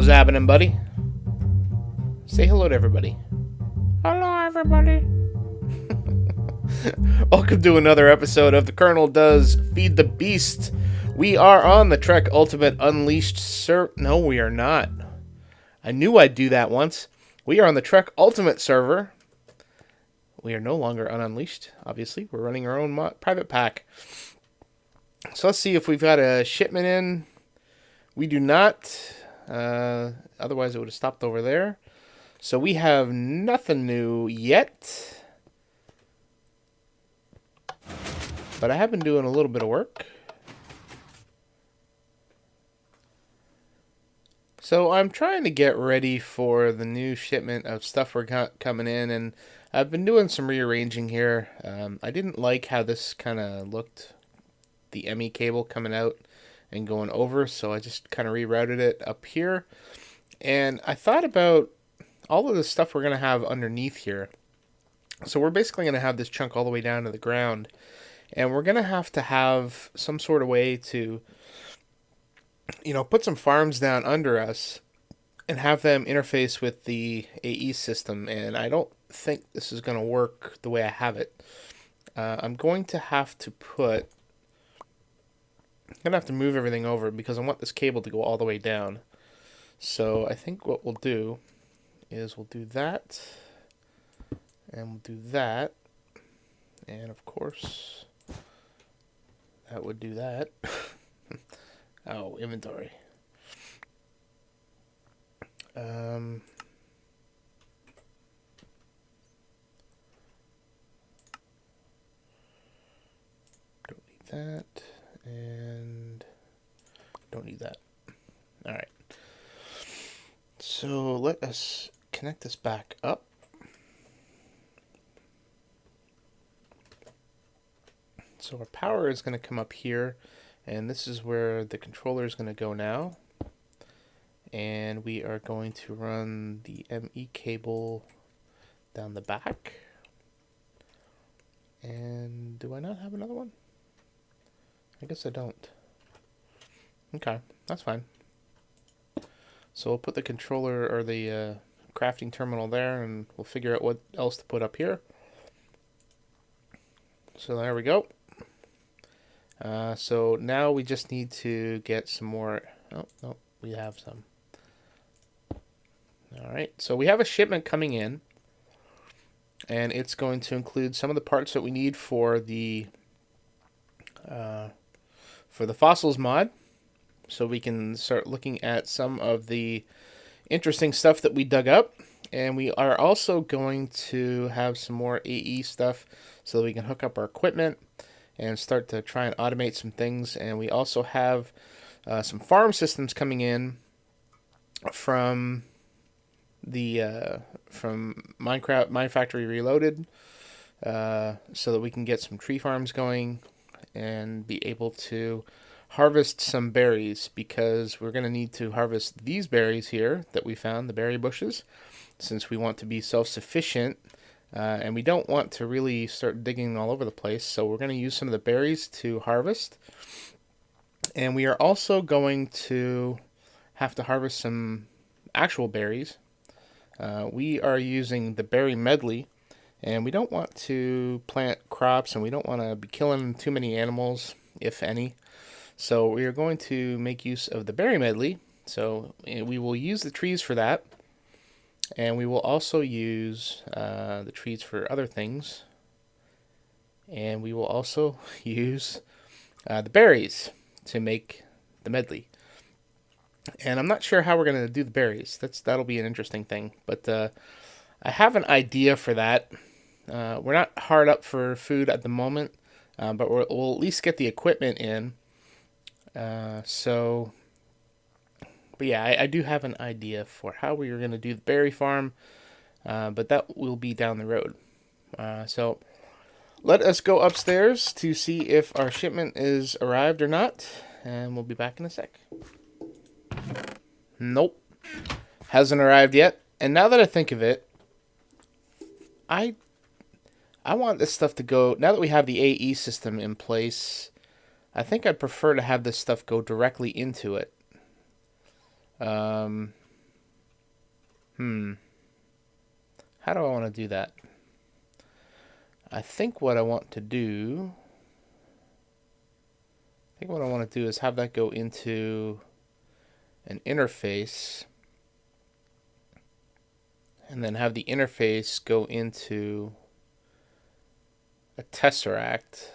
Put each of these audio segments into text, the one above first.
What's happening, buddy? Say hello to everybody. Hello, everybody. Welcome to another episode of The Kerrnel Does Feed the Beast. We are on the Trek Ultimate Unleashed server. No, we are not. I knew I'd do that once. We are on the Trek Ultimate server. We are no longer on Unleashed, obviously. We're running our own private pack. So let's see if we've got a shipment in. We do not. Otherwise, it would have stopped over there. So we have nothing new yet. But I have been doing a little bit of work. So I'm trying to get ready for the new shipment of stuff we're coming in. And I've been doing some rearranging here. I didn't like how this kind of looked. The ME cable coming out and going over. So I just kind of rerouted it up here. And I thought about all of the stuff we're going to have underneath here. So we're basically going to have this chunk all the way down to the ground. And we're going to have some sort of way to, put some farms down under us and have them interface with the AE system. And I don't think this is going to work the way I have it. I'm going to have to move everything over because I want this cable to go all the way down. So I think what we'll do is we'll do that. And we'll do that. And of course, that would do that. Oh, inventory. Don't need that. And don't need that. All right. So let us connect this back up. So our power is going to come up here, and this is where the controller is going to go now. And we are going to run the ME cable down the back. And do I not have another one? I guess I don't. Okay, that's fine. So we'll put the controller or the crafting terminal there, and we'll figure out what else to put up here. So there we go. So now we just need to get some more. Oh, no, we have some. All right, so we have a shipment coming in, and it's going to include some of the parts that we need for the fossils mod. So we can start looking at some of the interesting stuff that we dug up. And we are also going to have some more AE stuff so that we can hook up our equipment and start to try and automate some things. And we also have some farm systems coming in from from Mine Factory Reloaded, so that we can get some tree farms going and be able to harvest some berries, because we're going to need to harvest these berries here that we found, the berry bushes, since we want to be self-sufficient, and we don't want to really start digging all over the place. So we're going to use some of the berries to harvest, and we are also going to have to harvest some actual berries. We are using the berry medley, and we don't want to plant crops, and we don't want to be killing too many animals, if any. So we are going to make use of the berry medley. So we will use the trees for that. And we will also use the trees for other things. And we will also use the berries to make the medley. And I'm not sure how we're going to do the berries. That'll be an interesting thing. But I have an idea for that. We're not hard up for food at the moment. But we'll at least get the equipment in. But yeah, I do have an idea for how we are going to do the berry farm, but that will be down the road. So let us go upstairs to see if our shipment is arrived or not, and we'll be back in a sec. Nope, hasn't arrived yet. And now that I think of it, I want this stuff to go, now that we have the AE system in place, I think I'd prefer to have this stuff go directly into it. How do I want to do that? I think what I want to do is have that go into an interface, and then have the interface go into a tesseract.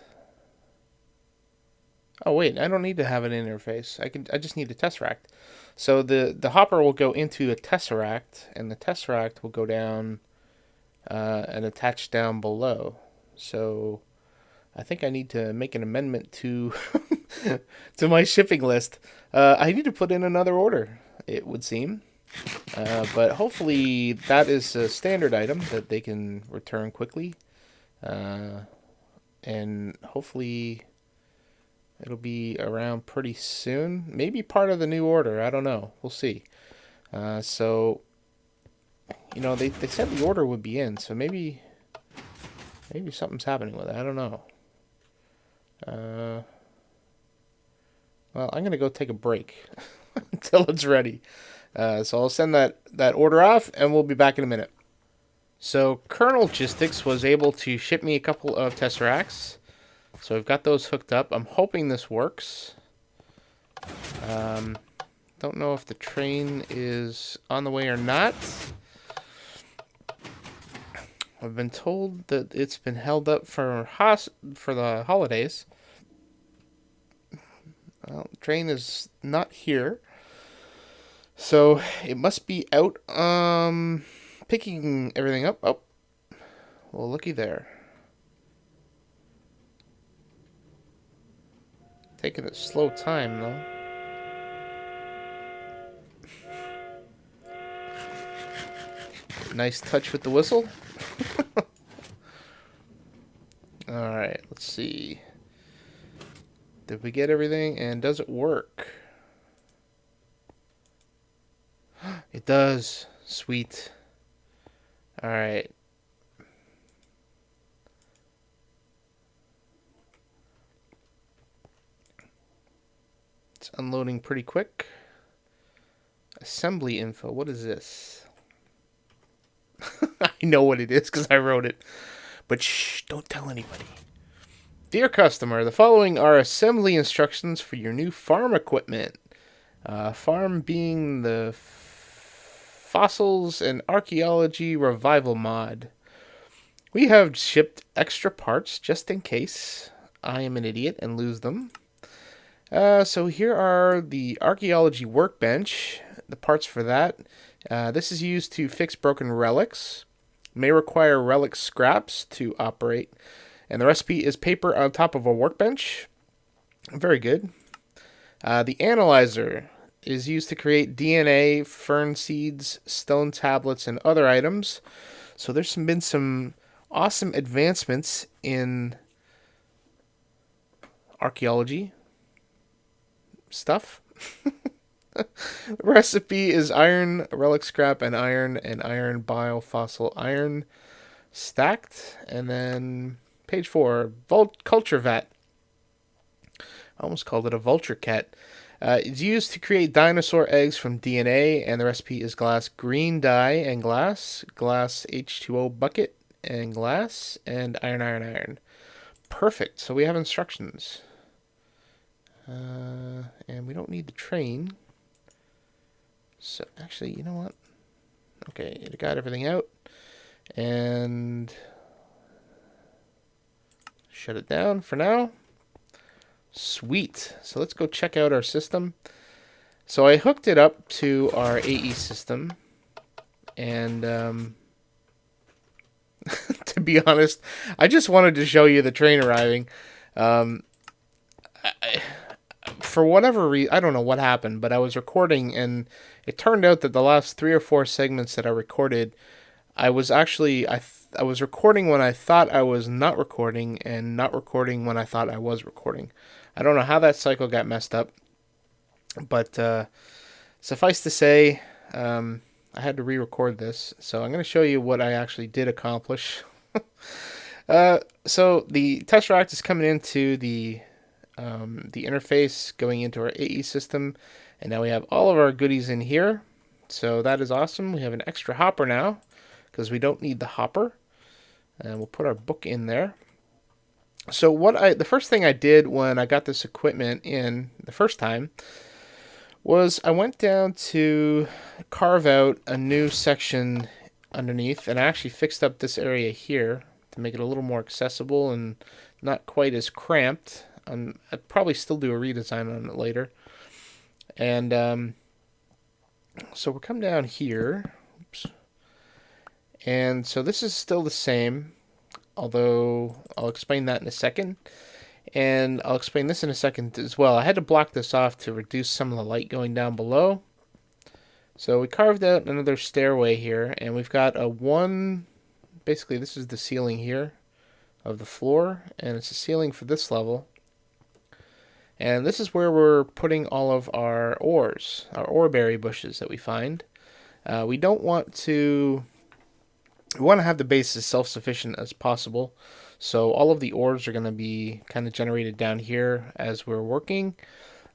Oh wait, I don't need to have an interface. I just need a tesseract. So the hopper will go into a tesseract, and the tesseract will go down and attach down below. So I think I need to make an amendment to to my shipping list. I need to put in another order, it would seem. But hopefully that is a standard item that they can return quickly. And hopefully it'll be around pretty soon. Maybe part of the new order. I don't know. We'll see. So, they said the order would be in. So maybe something's happening with it. I don't know. Well, I'm going to go take a break until it's ready. So I'll send that order off, and we'll be back in a minute. So Kerrnel Logistics was able to ship me a couple of Tesseracts. So I've got those hooked up. I'm hoping this works. Don't know if the train is on the way or not. I've been told that it's been held up for the holidays. Well, the train is not here. So it must be out picking everything up. Oh, well, looky there. Taking a slow time, though. Nice touch with the whistle. Alright, let's see. Did we get everything, and does it work? It does. Sweet. Alright. It's unloading pretty quick. Assembly info. What is this? I know what it is because I wrote it. But shh, don't tell anybody. Dear customer, the following are assembly instructions for your new farm equipment. Farm being the Fossils and Archaeology Revival Mod. We have shipped extra parts just in case I am an idiot and lose them. So here are the Archaeology Workbench, the parts for that. This is used to fix broken relics. May require relic scraps to operate. And the recipe is paper on top of a workbench. Very good. The analyzer is used to create DNA, fern seeds, stone tablets, and other items. So there's been some awesome advancements in archaeology stuff. The recipe is iron, relic scrap, and iron bile fossil iron stacked. And then page 4, culture vat. I almost called it a vulture cat. It's used to create dinosaur eggs from DNA, and the recipe is glass green dye and glass H2O bucket and glass, and iron. Perfect. So we have instructions. And we don't need the train. So, actually, you know what? Okay, it got everything out. And shut it down for now. Sweet. So let's go check out our system. So I hooked it up to our AE system. And to be honest, I just wanted to show you the train arriving. For whatever reason, I don't know what happened, but I was recording, and it turned out that the last 3 or 4 segments that I recorded, I was actually, I was recording when I thought I was not recording, and not recording when I thought I was recording. I don't know how that cycle got messed up, but suffice to say, I had to re-record this, so I'm going to show you what I actually did accomplish. So the Tesseract is coming into the interface, going into our AE system, and now we have all of our goodies in here. So that is awesome. We have an extra hopper now because we don't need the hopper. And we'll put our book in there. So the first thing I did when I got this equipment in the first time was I went down to carve out a new section underneath, and I actually fixed up this area here to make it a little more accessible and not quite as cramped. I'd probably still do a redesign on it later. And so we'll come down here. Oops. And so this is still the same, although I'll explain that in a second. And I'll explain this in a second as well. I had to block this off to reduce some of the light going down below. So we carved out another stairway here, and we've got basically this is the ceiling here of the floor, and it's a ceiling for this level. And this is where we're putting all of our ores, our oreberry bushes that we find. We want to have the base as self-sufficient as possible. So all of the ores are going to be kind of generated down here as we're working,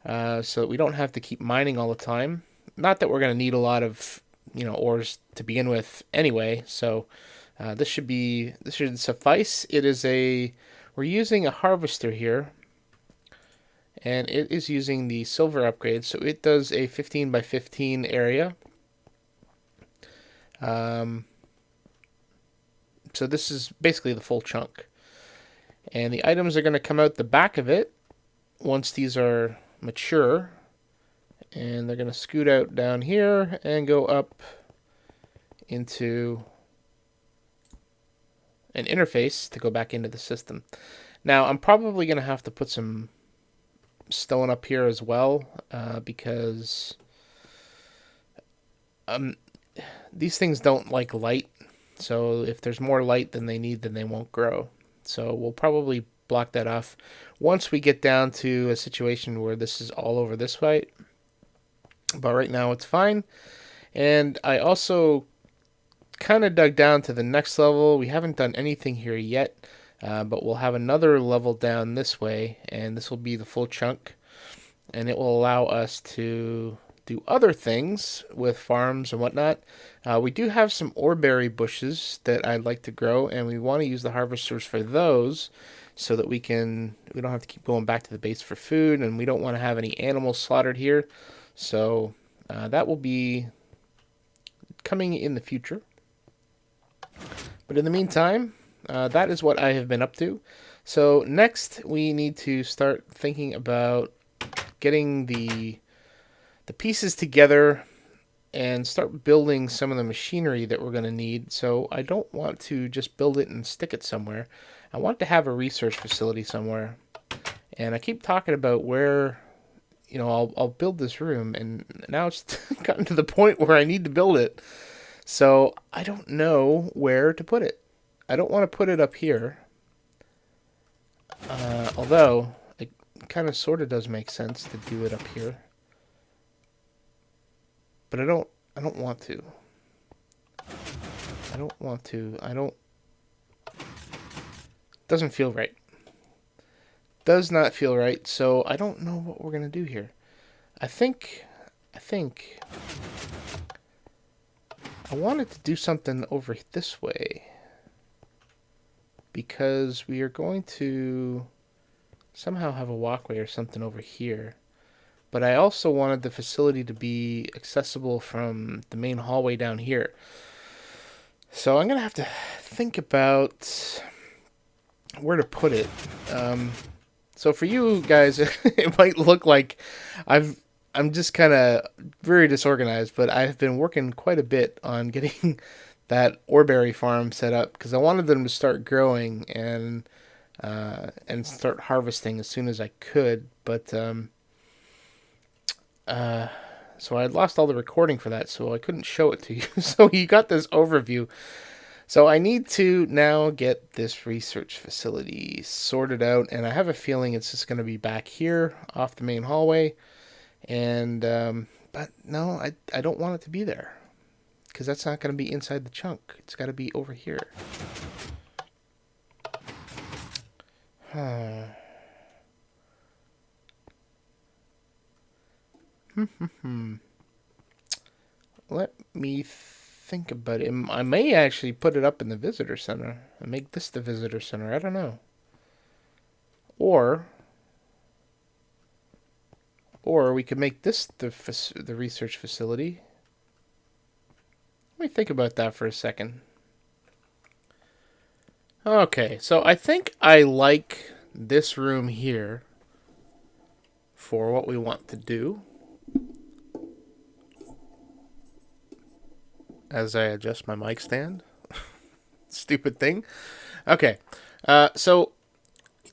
so that we don't have to keep mining all the time. Not that we're going to need a lot of ores to begin with anyway. So this should suffice. We're using a harvester here, and it is using the silver upgrade, so it does a 15 by 15 area. So this is basically the full chunk. And the items are going to come out the back of it once these are mature. And they're going to scoot out down here and go up into an interface to go back into the system. Now, I'm probably going to have to put some stone up here as well, because these things don't like light. So if there's more light than they need, then they won't grow. So we'll probably block that off once we get down to a situation where this is all over this way. But right now it's fine. And I also kind of dug down to the next level. We haven't done anything here yet, but we'll have another level down this way, and this will be the full chunk. And it will allow us to do other things with farms and whatnot. We do have some oreberry bushes that I'd like to grow, and we want to use the harvesters for those so that we don't have to keep going back to the base for food, and we don't want to have any animals slaughtered here. So that will be coming in the future. But in the meantime, that is what I have been up to. So next we need to start thinking about getting the pieces together and start building some of the machinery that we're going to need. So I don't want to just build it and stick it somewhere. I want to have a research facility somewhere. And I keep talking about where, I'll build this room, and now it's gotten to the point where I need to build it. So I don't know where to put it. I don't want to put it up here. Although it kind of sort of does make sense to do it up here. But I don't want to. Doesn't feel right. Does not feel right, so I don't know what we're going to do here. I think I wanted to do something over this way, because we are going to somehow have a walkway or something over here. But I also wanted the facility to be accessible from the main hallway down here. So I'm going to have to think about where to put it. So for you guys, it might look like I'm just kind of very disorganized, but I've been working quite a bit on getting that oreberry farm set up, because I wanted them to start growing and start harvesting as soon as I could. But so I lost all the recording for that, so I couldn't show it to you. So you got this overview. So I need to now get this research facility sorted out, and I have a feeling it's just going to be back here off the main hallway. And but no, I don't want it to be there, because that's not going to be inside the chunk. It's got to be over here. let me think about it. I may actually put it up in the visitor center and make this the visitor center. I don't know. Or we could make this the research facility. Let me think about that for a second. Okay, so I think I like this room here for what we want to do. As I adjust my mic stand. Stupid thing. Okay, so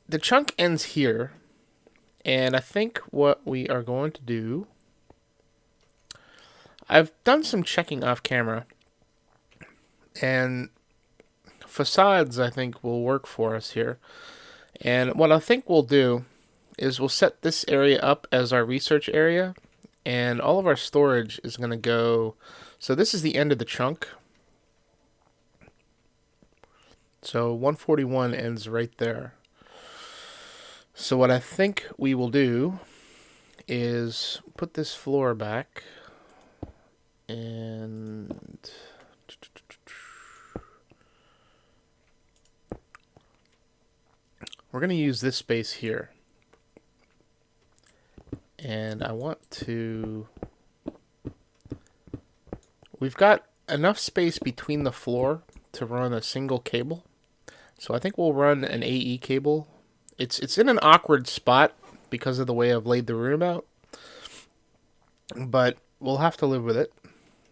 the chunk ends here. And I think what we are going to do... I've done some checking off camera. And facades, I think, will work for us here. And what I think we'll do is we'll set this area up as our research area. And all of our storage is going to go... So this is the end of the chunk. So 141 ends right there. So what I think we will do is put this floor back. And... we're going to use this space here. And I want to... we've got enough space between the floor to run a single cable. So I think we'll run an AE cable. It's in an awkward spot because of the way I've laid the room out. But we'll have to live with it.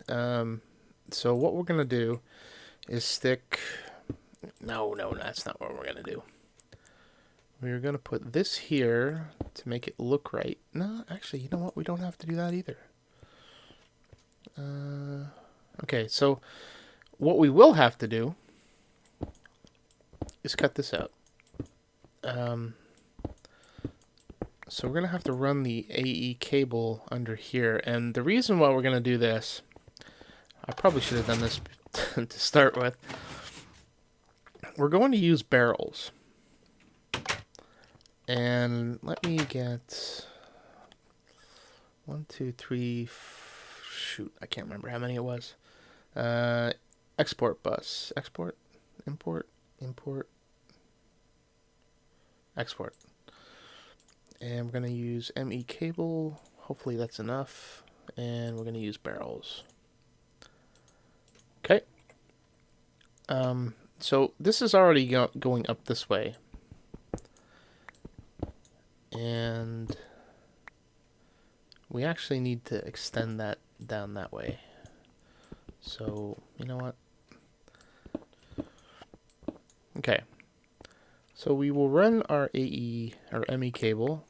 So what we're going to do is stick... No, that's not what we're going to do. We're going to put this here to make it look right. No, actually, you know what? We don't have to do that either. Okay, so what we will have to do is cut this out. So we're going to have to run the AE cable under here. And the reason why we're going to do this, I probably should have done this to start with. We're going to use barrels. And let me get 1, 2, 3, shoot, I can't remember how many it was. Export bus. Export, import, export. And we're going to use ME cable. Hopefully that's enough. And we're going to use barrels. Okay. So this is already going up this way. And we actually need to extend that down that way. So, you know what? Okay. So we will run our AE or ME cable.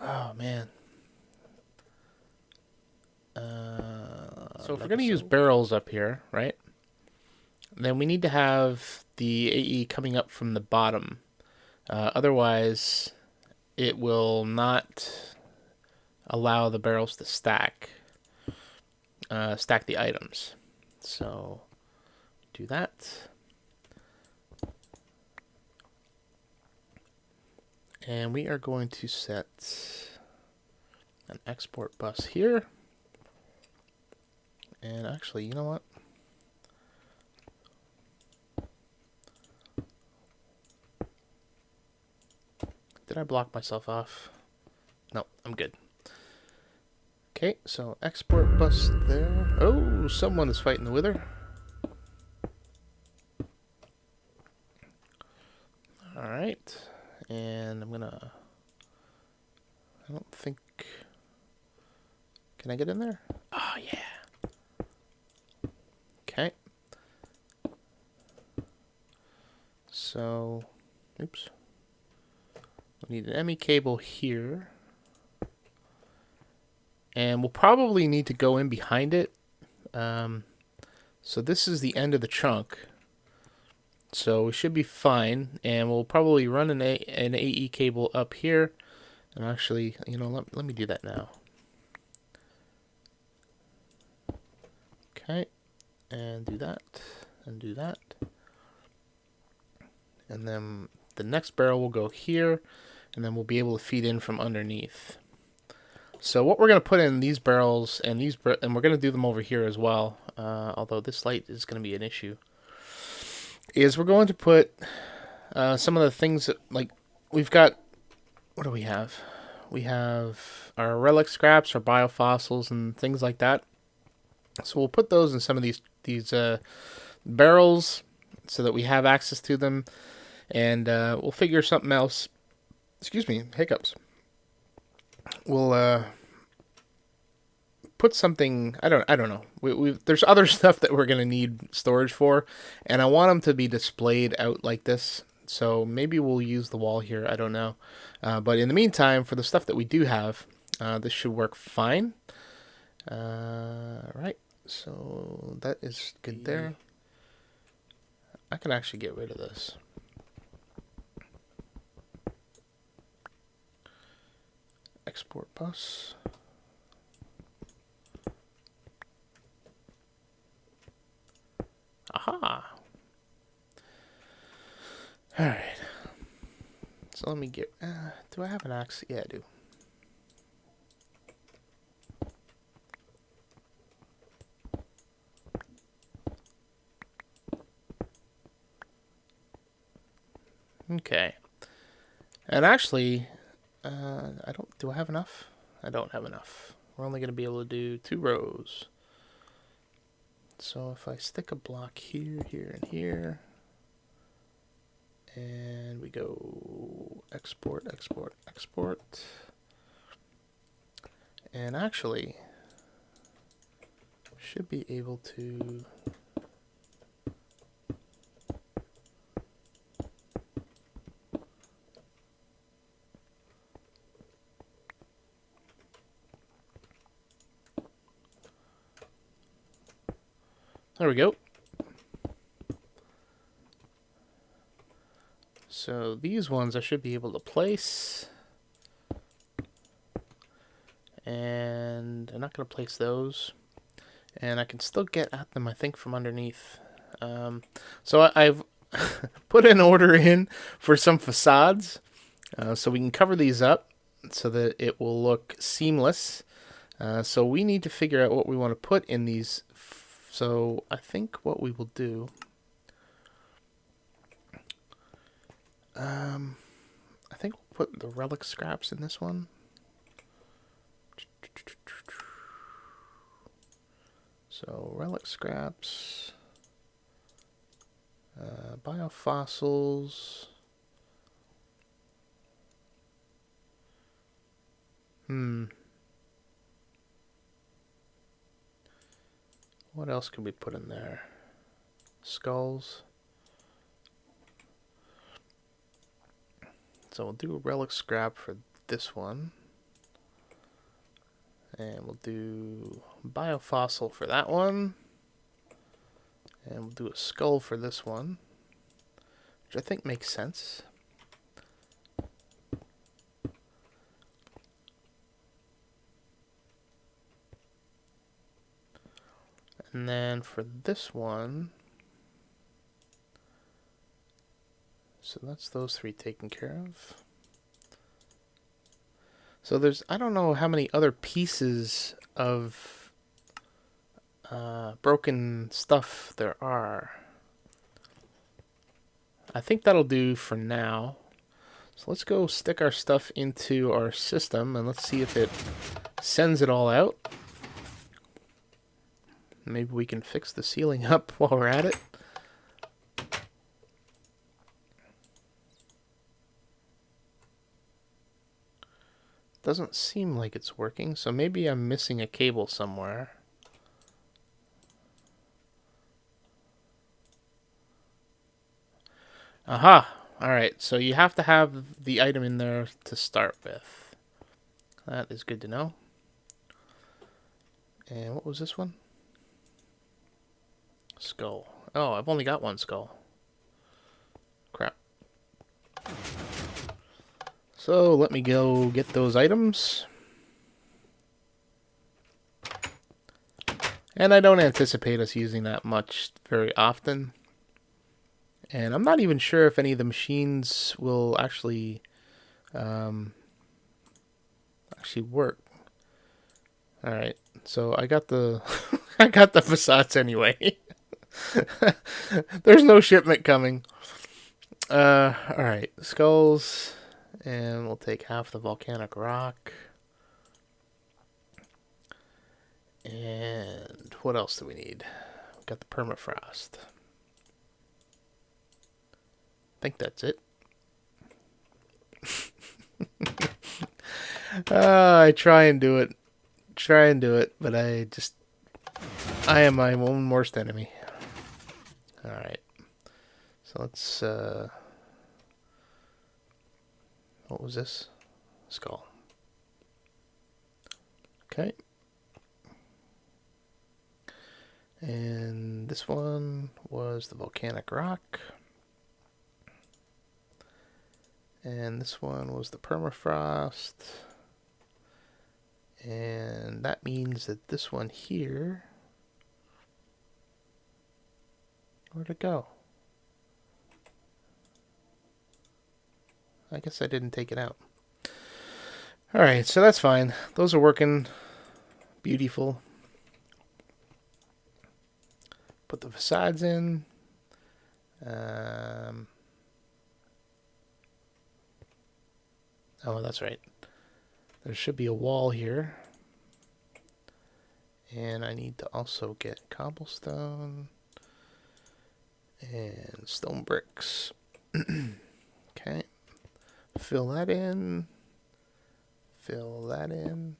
Oh man. So if we're going to use barrels up here, right? Then we need to have the AE coming up from the bottom. Otherwise, it will not allow the barrels to stack the items. So do that. And we are going to set an export bus here. And actually, you know what? Did I block myself off? No, I'm good. Okay, so export bus there. Oh, someone is fighting the wither. Alright. And I'm gonna... I don't think... Can I get in there? Oh, yeah. Okay. So... Oops. We need an ME cable here. And we'll probably need to go in behind it. So this is the end of the chunk. So we should be fine. And we'll probably run an AE cable up here. And actually, you know, let me do that now. Okay. And do that. And do that. And then the next barrel will go here. And then we'll be able to feed in from underneath. So what we're going to put in these barrels and and we're going to do them over here as well, although this light is going to be an issue, is we're going to put some of the things that, like, we've got, what do we have? We have our relic scraps, our biofossils, and things like that. So we'll put those in some of these barrels so that we have access to them, and we'll figure something else. Excuse me, hiccups. We'll put something. I don't know. There's other stuff that we're gonna need storage for, and I want them to be displayed out like this. So maybe we'll use the wall here. I don't know. But in the meantime, for the stuff that we do have, this should work fine. Right. So that is good there. I can actually get rid of this. Export bus. Aha. All right. So let me get. Do I have an axe? Yeah, I do. Okay. And actually, I don't. Do I have enough? I don't have enough. We're only going to be able to do 2 rows. So if I stick a block here, here, and here, and we go export, export, export, and actually should be able to. There we go. So these ones I should be able to place. And I'm not going to place those. And I can still get at them, I think, from underneath. So I've put an order in for some facades. So we can cover these up so that it will look seamless. So we need to figure out what we want to put in these. So I think what we will do, I think we'll put the relic scraps in this one. So relic scraps, biofossils. What else can we put in there? Skulls. So we'll do a relic scrap for this one. And we'll do biofossil for that one. And we'll do a skull for this one, which I think makes sense. And then for this one, so that's those 3 taken care of. So there's, I don't know how many other pieces of broken stuff there are. I think that'll do for now. So let's go stick our stuff into our system and let's see if it sends it all out. Maybe we can fix the ceiling up while we're at it. Doesn't seem like it's working, so maybe I'm missing a cable somewhere. Aha! Alright, so you have to have the item in there to start with. That is good to know. And what was this one? Skull. Oh, I've only got 1 skull. Crap. So let me go get those items. And I don't anticipate us using that much very often. And I'm not even sure if any of the machines will actually work. Alright, so I got the I got the facades anyway. There's no shipment coming. Alright, skulls, and we'll take half the volcanic rock. And what else do we need? We've got the permafrost. I think that's it. I try and do it. But I am my own worst enemy. Alright. So let's, what was this? Skull. Okay. And this one was the volcanic rock. And this one was the permafrost. And that means that this one here... Where'd it go? I guess I didn't take it out. Alright, so that's fine. Those are working beautiful. Put the facades in. Oh, that's right. There should be a wall here. And I need to also get cobblestone and stone bricks. Okay. Fill that in. Fill that in.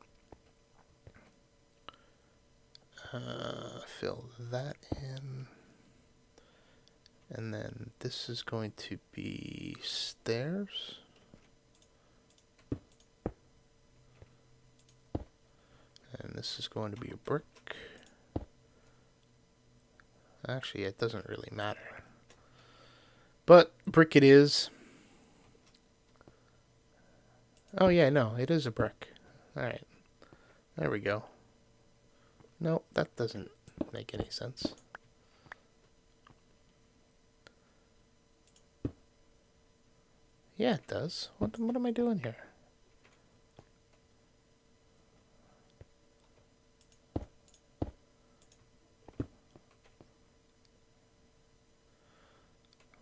Fill that in. And then this is going to be stairs. And this is going to be a brick. Actually, it doesn't really matter. But brick it is. Oh yeah, no, it is a brick. Alright. There we go. No, that doesn't make any sense. Yeah, it does. What am I doing here?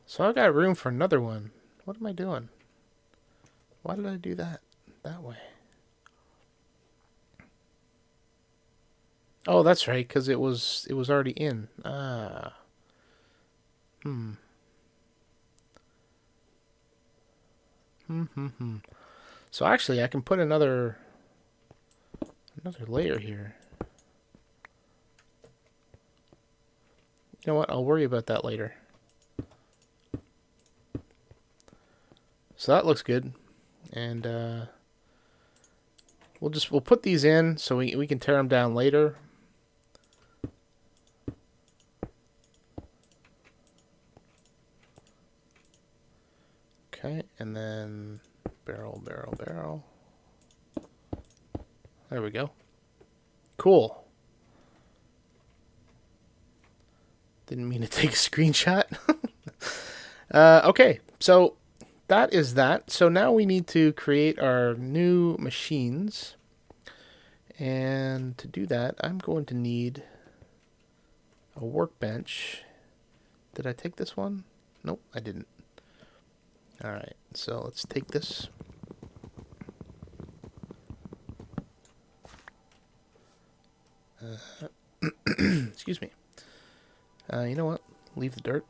So I got room for another one. What am I doing? Why did I do that way? Oh, that's right, because it was already in. Ah. So actually, I can put another layer here. You know what? I'll worry about that later. So that looks good, and we'll put these in so we can tear them down later. Okay, and then barrel. There we go. Cool. Didn't mean to take a screenshot. Okay, so that is that. So now we need to create our new machines. And to do that, I'm going to need a workbench. Did I take this one? Nope, I didn't. Alright, so let's take this. Excuse me. You know what? Leave the dirt.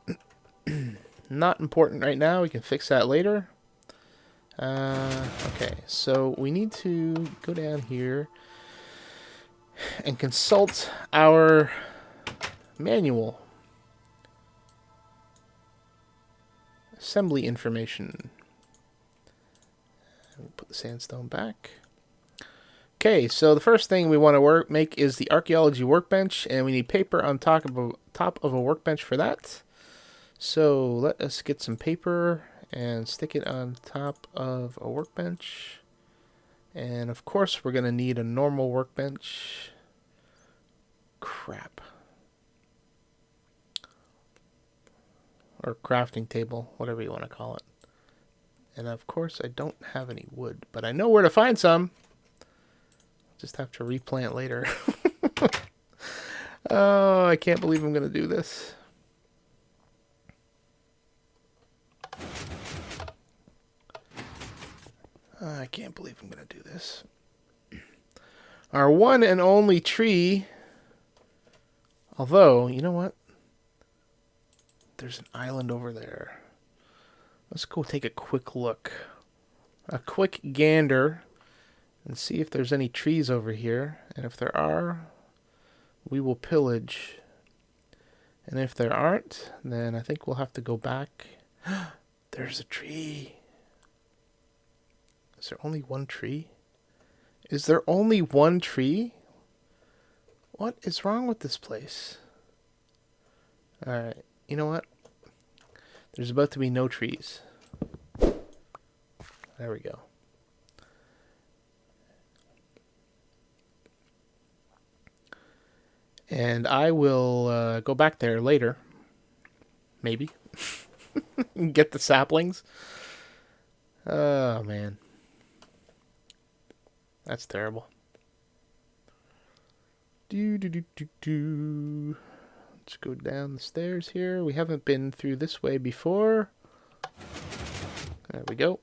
Not important right now. We can fix that later. Okay, so we need to go down here and consult our manual. Assembly information. Put the sandstone back. Okay, so the first thing we want to make is the archaeology workbench, and we need paper on top of a workbench for that. So let us get some paper and stick it on top of a workbench. And of course we're going to need a normal workbench. Crap. Or crafting table, whatever you want to call it. And of course I don't have any wood, but I know where to find some. just have to replant later. Oh, I can't believe I'm going to do this. I can't believe I'm going to do this. Our one and only tree. Although, you know what? There's an island over there. Let's go take a quick look. A quick gander. And see if there's any trees over here. And if there are, we will pillage. And if there aren't, then I think we'll have to go back. There's a tree. Is there only one tree? Is there only one tree? What is wrong with this place? Alright, you know what? There's about to be no trees. There we go. And I will go back there later. Maybe. Get the saplings. Oh, man. That's terrible. Let's go down the stairs here. We haven't been through this way before. There we go.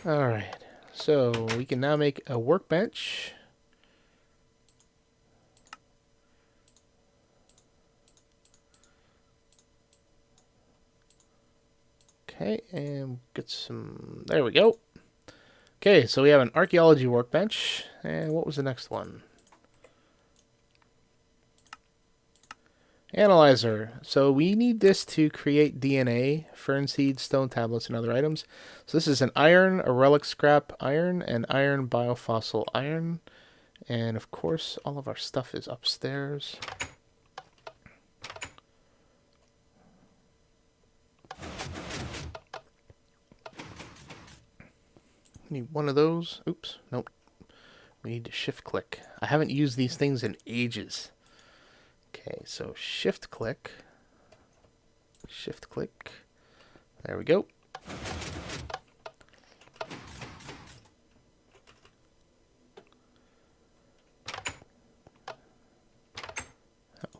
Alright. So, we can now make a workbench. Okay, and get some... There we go. Okay, so we have an archaeology workbench. And what was the next one? Analyzer. So we need this to create DNA, fern seeds, stone tablets, and other items. So this is an iron, a relic scrap iron, and iron biofossil iron. And of course, all of our stuff is upstairs. Need one of those. Oops, nope. We need to shift click. I haven't used these things in ages. Okay, so shift click. Shift click. There we go.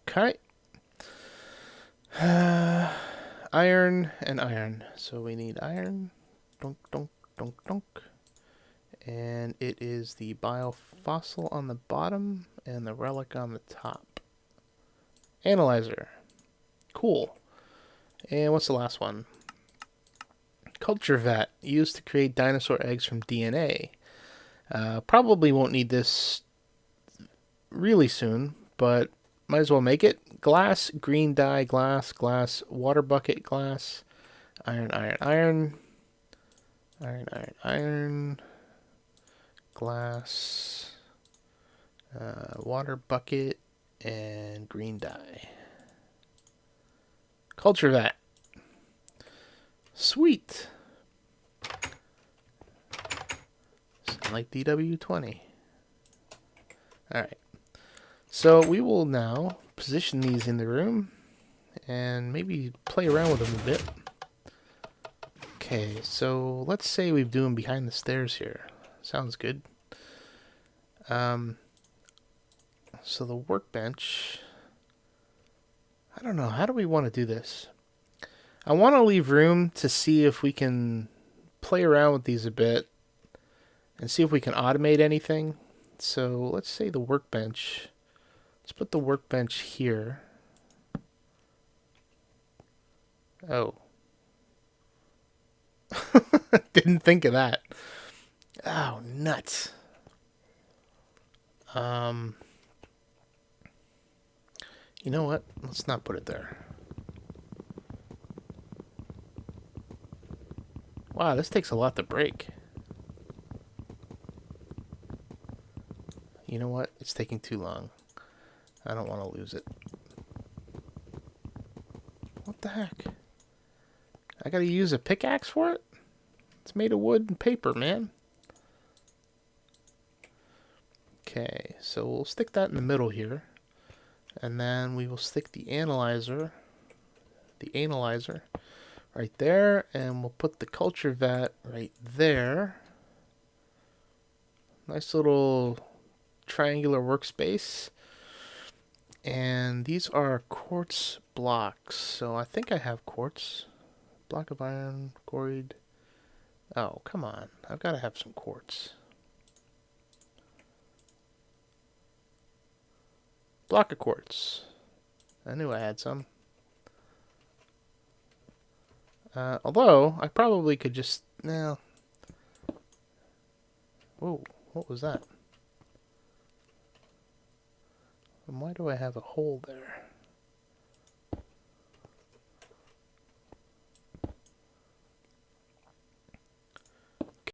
Okay. Iron and iron. So we need iron. Dunk, dunk, dunk, dunk. And it is the biofossil on the bottom and the relic on the top. Analyzer. Cool. And what's the last one? Culture vat. Used to create dinosaur eggs from DNA. Probably won't need this really soon, but might as well make it. Glass, green dye, glass, glass, water bucket, glass, iron, iron, iron, iron, iron, iron, glass, water bucket, and green dye. Culture vat. Sweet. Sound like DW20. Alright. So we will now position these in the room and maybe play around with them a bit. Okay, so let's say we do them behind the stairs here. Sounds good. So the workbench, I don't know, how do we want to do this? I want to leave room to see if we can play around with these a bit and see if we can automate anything. So let's say the workbench, let's put the workbench here. Oh. Didn't think of that. Oh, nuts. You know what? Let's not put it there. Wow, this takes a lot to break. You know what? It's taking too long. I don't want to lose it. What the heck? I gotta use a pickaxe for it? It's made of wood and paper, man. Okay, so we'll stick that in the middle here. And then we will stick the analyzer right there, and we'll put the culture vat right there. Nice little triangular workspace. And these are quartz blocks. So I think I have quartz. Block of iron, quarried. Oh, come on. I've got to have some quartz. Block of quartz. I knew I had some. Although, I probably could just... No. Whoa, what was that? And why do I have a hole there?